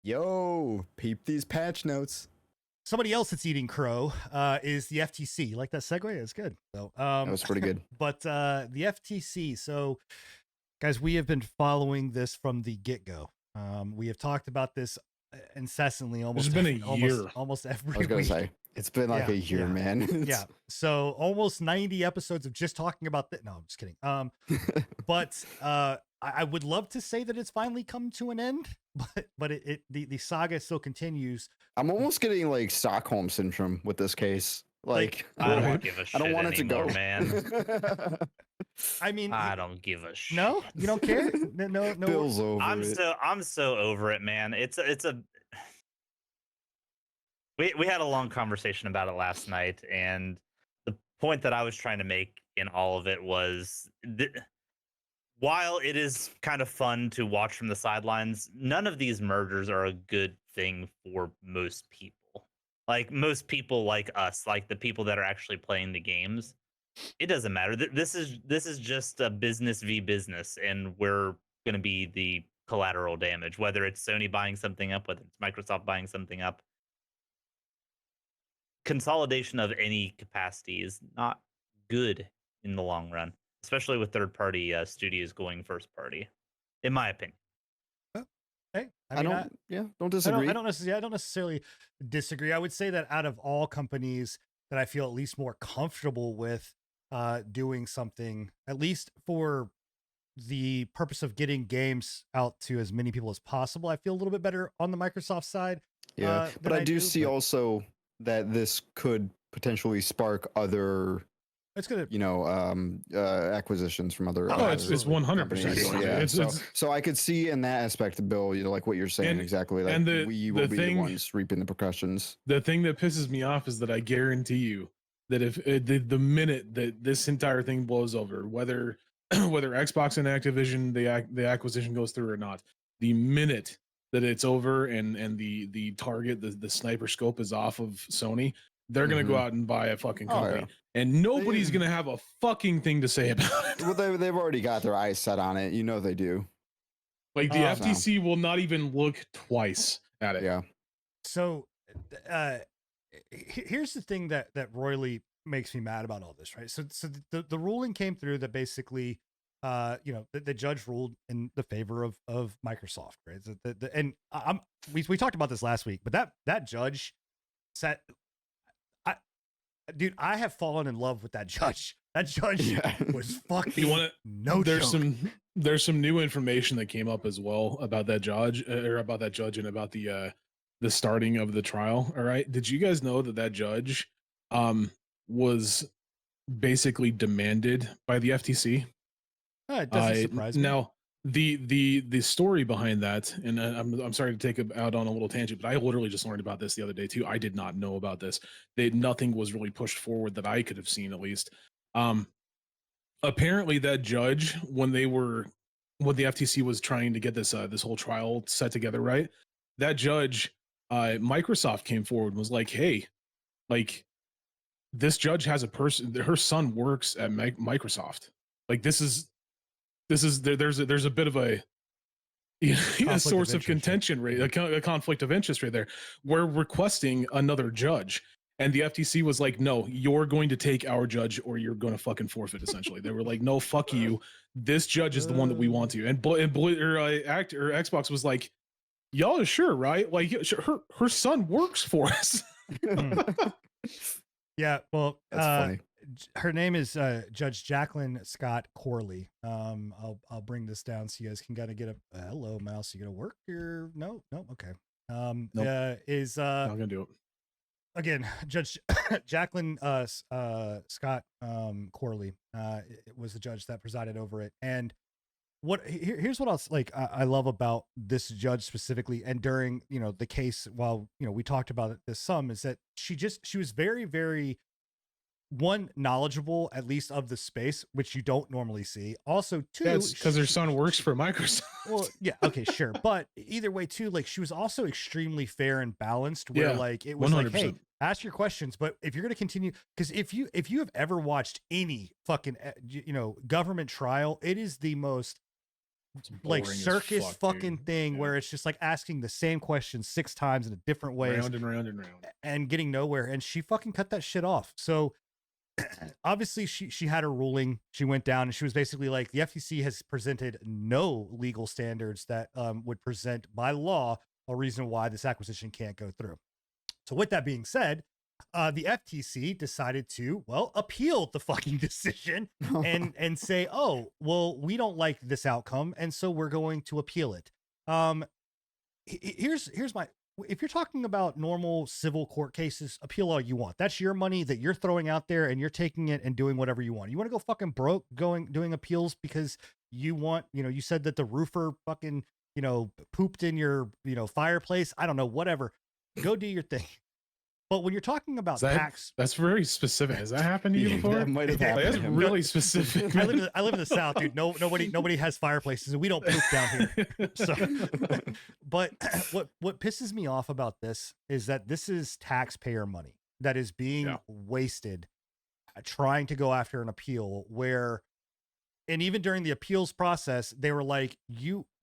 Yo, peep these patch notes. Somebody else that's eating crow is the FTC. You like that segue? It's good. So, That was pretty good. But the FTC. So, guys, we have been following this from the get-go. We have talked about this incessantly, almost been a year. almost every I was gonna week. say it's been like a year, man. Yeah. So almost 90 episodes of just talking about that. No, I'm just kidding. But I would love to say that it's finally come to an end, but the saga still continues. I'm almost getting like Stockholm syndrome with this case. Like I don't give a shit. I don't want it to anymore, go, man. I mean, I don't give a shit. No, you don't care. No. Bill's over I'm it. so over it, man. We had a long conversation about it last night, and the point that I was trying to make in all of it was while it is kind of fun to watch from the sidelines, none of these mergers are a good thing for most people. Like most people like us, like the people that are actually playing the games. It doesn't matter. This is just a business v business, and we're going to be the collateral damage, whether it's Sony buying something up, whether it's Microsoft buying something up. Consolidation of any capacity is not good in the long run, especially with third-party studios going first-party, in my opinion. Hey, I don't disagree. I don't necessarily disagree. I would say that out of all companies that I feel at least more comfortable with doing something, at least for the purpose of getting games out to as many people as possible, I feel a little bit better on the Microsoft side. Yeah, but I do see also that this could potentially spark other, it's gonna, acquisitions from other. It's 100%. So I could see in that aspect, Bill, like what you're saying exactly. Like we will be the ones reaping the repercussions. The thing that pisses me off is that I guarantee you that if the minute that this entire thing blows over, whether Xbox and Activision the acquisition goes through or not, the minute that it's over and the target, the sniper scope is off of Sony, they're going to go out and buy a fucking company. And nobody's going to have a fucking thing to say about it. Well, they've already got their eyes set on it. They do. Like the FTC will not even look twice at it. Yeah. So here's the thing that royally makes me mad about all this, right? So the ruling came through that basically the judge ruled in the favor of Microsoft, right? And we talked about this last week, but that judge said, dude, I have fallen in love with that judge. That judge was fucking There's some new information that came up as well about that judge and about the starting of the trial. All right, did you guys know that judge was basically demanded by the FTC? It doesn't surprise me. Now, the story behind that, and I'm sorry to take it out on a little tangent, but I literally just learned about this the other day too. I did not know about this. Nothing was really pushed forward that I could have seen, at least. Apparently, that judge, when the FTC was trying to get this whole trial set together, right? That judge, Microsoft came forward and was like, "Hey, like this judge has a person. Her son works at Microsoft. Like there's a bit of a source of contention, right? A conflict of interest right there. We're requesting another judge." And the FTC was like, "No, you're going to take our judge or you're going to fucking forfeit," essentially. They were like, "No, fuck you. This judge is the one that we want to." And Xbox was like, "Y'all are sure, right? Like her son works for us." Yeah, well, that's funny. Her name is Judge Jacqueline Scott Corley. I'll bring this down so you guys can kind of get a hello mouse. You gonna work or no? Okay. Nope. Not gonna do it. Again, Judge Jacqueline Scott Corley was the judge that presided over it. And here's what else I love about this judge specifically, and during the case, while we talked about this some, is that she was very, very knowledgeable, at least of the space, which you don't normally see. Also, too, that's because her son works for Microsoft. Well, yeah, okay, sure, but either way, too, she was also extremely fair and balanced. Where it was 100%. Hey, ask your questions, but if you're going to continue, because if you have ever watched any fucking government trial, it is the most like circus fucking thing where it's just like asking the same question 6 times in a different way, round and round and round, and getting nowhere. And she fucking cut that shit off. So obviously she had her ruling. She went down and she was basically like, the FTC has presented no legal standards that would present by law a reason why this acquisition can't go through. So with that being said, the FTC decided to, well, appeal the fucking decision and say, oh, well, we don't like this outcome, and so we're going to appeal it. Here's my, if you're talking about normal civil court cases, appeal all you want. That's your money that you're throwing out there, and you're taking it and doing whatever you want. You want to go fucking broke doing appeals because you want, you said that the roofer fucking, pooped in your, fireplace. I don't know, whatever. Go do your thing. But when you're talking about tax, that's very specific. Has that happened to you before? That might have happened. That's really specific. I live in the South, dude. Nobody has fireplaces, and we don't poop down here. So, but what pisses me off about this is that this is taxpayer money that is being wasted trying to go after an appeal where, and even during the appeals process, they were like,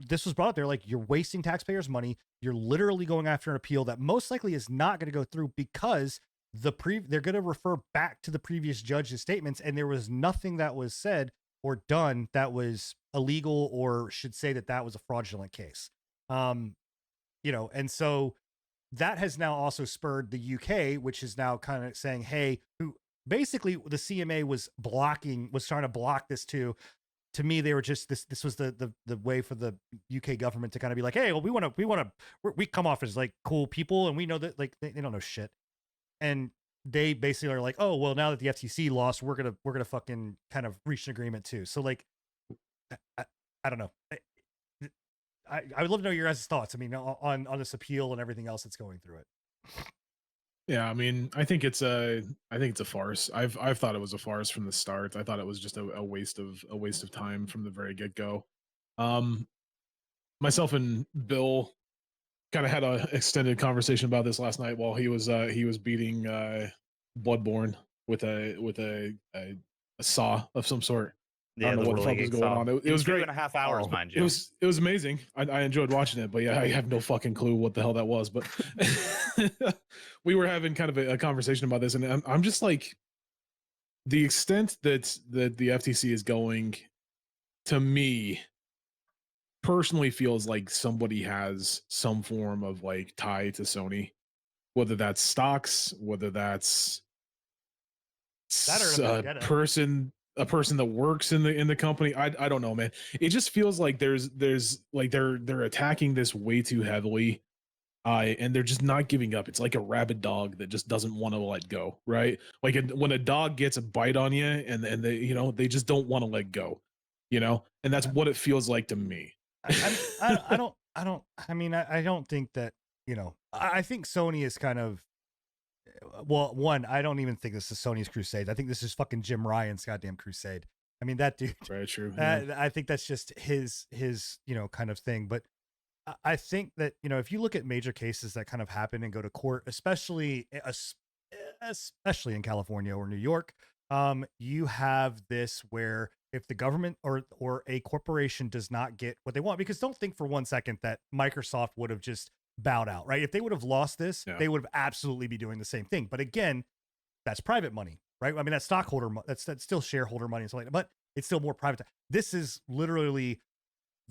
this was brought up there, like, you're wasting taxpayers' money. You're literally going after an appeal that most likely is not going to go through because they're going to refer back to the previous judge's statements. And there was nothing that was said or done that was illegal or should say that was a fraudulent case. And so that has now also spurred the UK, which is now kind of saying, hey, basically the CMA was trying to block this too. To me, they were just this was the way for the UK government to kind of be like, hey, well, we come off as like cool people, and we know that like they don't know shit, and they basically are like, oh, well, now that the FTC lost, we're gonna fucking kind of reach an agreement too. So like, I don't know. I would love to know your guys' thoughts. I mean, on this appeal and everything else that's going through it. Yeah, I mean, I think it's a farce. I've thought it was a farce from the start. I thought it was just a waste of time from the very get-go. Myself and Bill kind of had an extended conversation about this last night while he was beating Bloodborne with a saw of some sort. Yeah, I don't know what the fuck was going on. It was great. 2.5 hours, mind you. It was amazing. I enjoyed watching it, but yeah, I have no fucking clue what the hell that was. But we were having kind of a conversation about this, and I'm just like, the extent that the FTC is going, to me, personally feels like somebody has some form of like tie to Sony, whether that's stocks, whether that's a person that works in the company. I don't know, man. It just feels like there's like they're attacking this way too heavily, and they're just not giving up. It's like a rabid dog that just doesn't want to let go, right? Like when a dog gets a bite on you, and they they just don't want to let go, and that's what it feels like to me. I don't think that, I think Sony is kind of, well, one, I don't even think this is Sony's crusade. I think this is fucking Jim Ryan's goddamn crusade. I mean, that dude. Very true. I think that's just his kind of thing. But I think that, if you look at major cases that kind of happen and go to court, especially in California or New York, you have this where if the government or a corporation does not get what they want, because don't think for 1 second that Microsoft would have just bowed out, right? If they would have lost this, they would have absolutely be doing the same thing. But again, that's private money, right? I mean, that's stockholder money. That's still shareholder money and stuff like that, but it's still more private. This is literally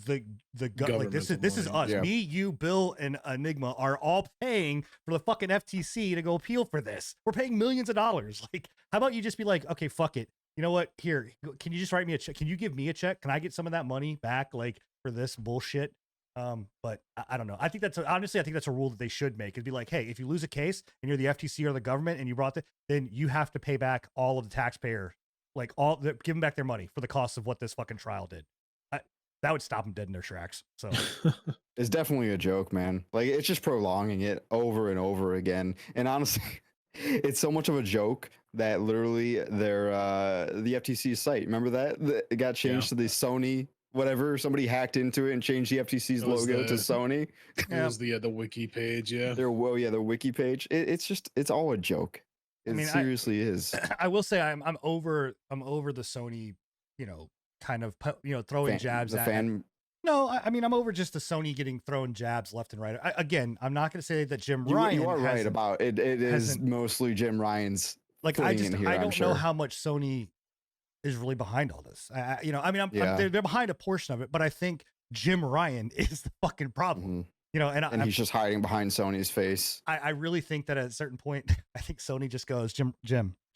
the like this is us. Yeah. Me, you, Bill, and Enigma are all paying for the fucking FTC to go appeal for this. We're paying millions of dollars. Like, how about you just be like, okay, fuck it. You know what? Here, can you just write me a check? Can you give me a check? Can I get some of that money back, like, for this bullshit? But I don't know. I think that's a rule that they should make. It'd be like, hey, if you lose a case and you're the FTC or the government and you brought then you have to pay back all of the taxpayer, like give them back their money for the cost of what this fucking trial did. That would stop them dead in their tracks. So it's definitely a joke, man. Like, it's just prolonging it over and over again. And honestly, it's so much of a joke that literally the FTC site, remember that? It got changed to the Sony whatever. Somebody hacked into it and changed the FTC's logo to Sony. It was the wiki page, yeah. The wiki page. It's all a joke. Seriously is. I will say I'm over the Sony, kind of throwing jabs at No, I mean, I'm over just the Sony getting thrown jabs left and right. Again, I'm not going to say that Jim Ryan. You are right hasn't- about it. It is hasn't- mostly Jim Ryan's. like putting in here, I I'm don't know sure. how much Sony is really behind all this. You know, I mean, Yeah. they're behind a portion of it, but I think Jim Ryan is the fucking problem. Mhm. You know, And he's just hiding behind Sony's face. I really think that at a certain point, I think Sony just goes, Jim,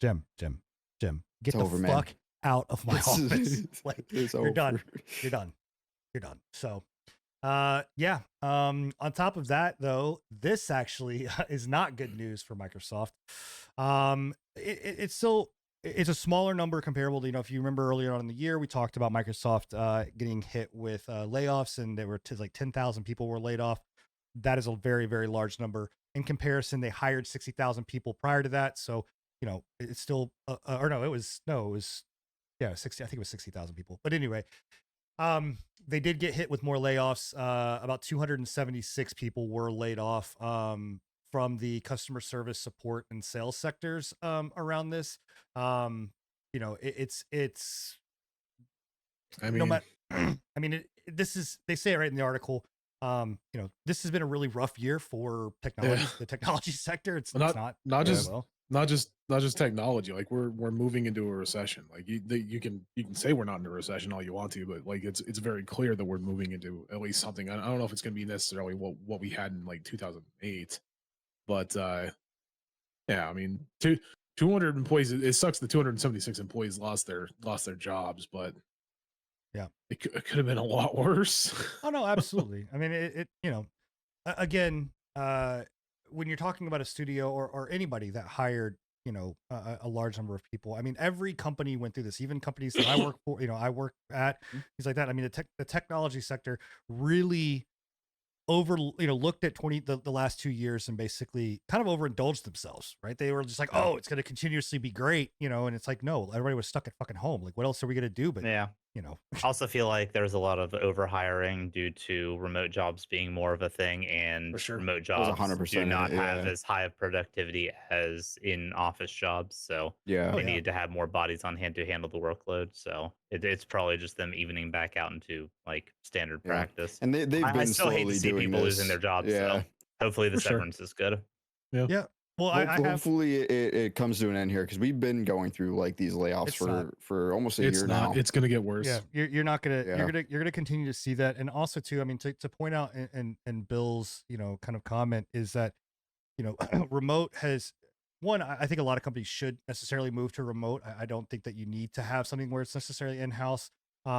get It's the over, man. fuck out of my office. Like, It's you're over. done. You're done. So, yeah. On top of that, though, this actually is not good news for Microsoft. It's still, it's a smaller number comparable to, you know, if you remember earlier on in the year, we talked about Microsoft getting hit with layoffs, and there were like 10,000 people were laid off. That is a very, very large number. In comparison, they hired 60,000 people prior to that. So, you know, it's still, it was 60, I think it was 60,000 people. But anyway, they did get hit with more layoffs. About 276 people were laid off from the customer service, support, and sales sectors around this. You know, it's I mean, no matter, I mean, this is, they say it right in the article. You know, this has been a really rough year for technology, the technology sector. It's Well, it's not not going just well. not just technology. Like we're moving into a recession. Like you can say we're not in a recession all you want to, but like it's very clear that we're moving into at least something. I don't know if it's going to be necessarily what we had in like 2008, but yeah, I mean 200 employees. It sucks that 276 employees lost their jobs, but Yeah. it could have been a lot worse. Oh no, absolutely. I mean, it you know, again, when you're talking about a studio or anybody that hired, you know, a large number of people, I mean, every company went through this, even companies that I work for, you know, I work at, things like that. I mean, the technology sector really looked at the last 2 years and basically kind of overindulged themselves, right? They were just like, oh, it's going to continuously be great, you know, and it's like, no, everybody was stuck at fucking home. Like, what else are we going to do? But Yeah. you know, I also feel like there's a lot of overhiring due to remote jobs being more of a thing, and For sure. remote was jobs 100% do in not it, have yeah. as high of productivity as in office jobs. So Yeah. Oh, they yeah. needed to have more bodies on hand to handle the workload. So it's probably just them evening back out into like standard Yeah. practice. And they've I been still hate slowly to see doing people losing this. their jobs. Yeah. So hopefully the For sure. severance is good. yeah. Well, I have, Hopefully it comes to an end here, because we've been going through like these layoffs It's not. for almost a It's year not. now. It's going to get worse. yeah, you're not gonna Yeah. you're gonna continue to see that. And also too, I mean, to point out and Bill's, you know, kind of comment is that, you know, remote has one, I think a lot of companies should necessarily move to remote. I don't think that you need to have something where it's necessarily in-house. As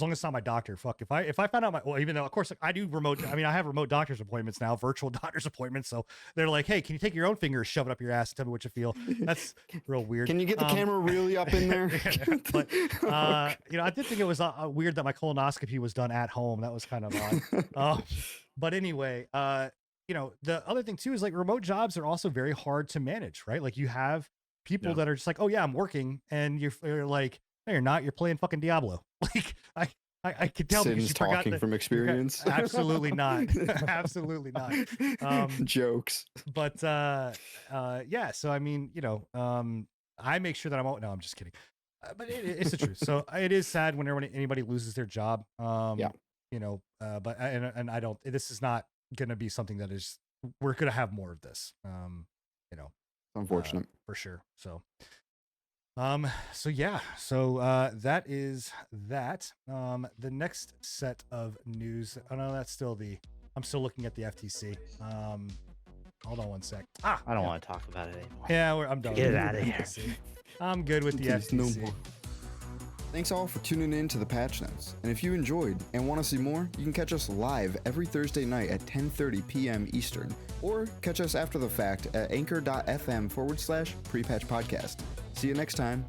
long as it's not my doctor. Fuck, if I found out well, even though of course, like, I do remote, I mean, I have remote doctor's appointments now, virtual doctor's appointments. So they're like, hey, can you take your own finger, shove it up your ass and tell me what you feel? That's real weird. Can you get the camera really up in there? But you know, I did think it was weird that my colonoscopy was done at home. That was kind of odd. But anyway, you know, the other thing too is like remote jobs are also very hard to manage, right? Like you have people Yeah. that are just like, oh yeah, I'm working, and you're like, no, you're not. You're playing fucking Diablo. Like I could tell because Sin's you forgot talking that. from experience. Absolutely not. Absolutely not. Jokes. But yeah. So I mean, you know, I make sure that I'm. No, I'm just kidding. But it's the truth. So it is sad whenever anybody loses their job. Yeah. You know, but and I don't. This is not going to be something that is. We're going to have more of this. You know, Unfortunate. for sure. So. So yeah, so that is that. The next set of news. Oh no, that's still I'm still looking at the FTC. Hold on one sec. I don't want to talk about it anymore. Yeah, I'm done. Get with it the outta here. FTC. I'm good with the Please, no FTC. more. Thanks all for tuning in to the Patch Notes. And if you enjoyed and want to see more, you can catch us live every Thursday night at 10:30 p.m. Eastern, or catch us after the fact at anchor.fm/prepatch podcast. See you next time.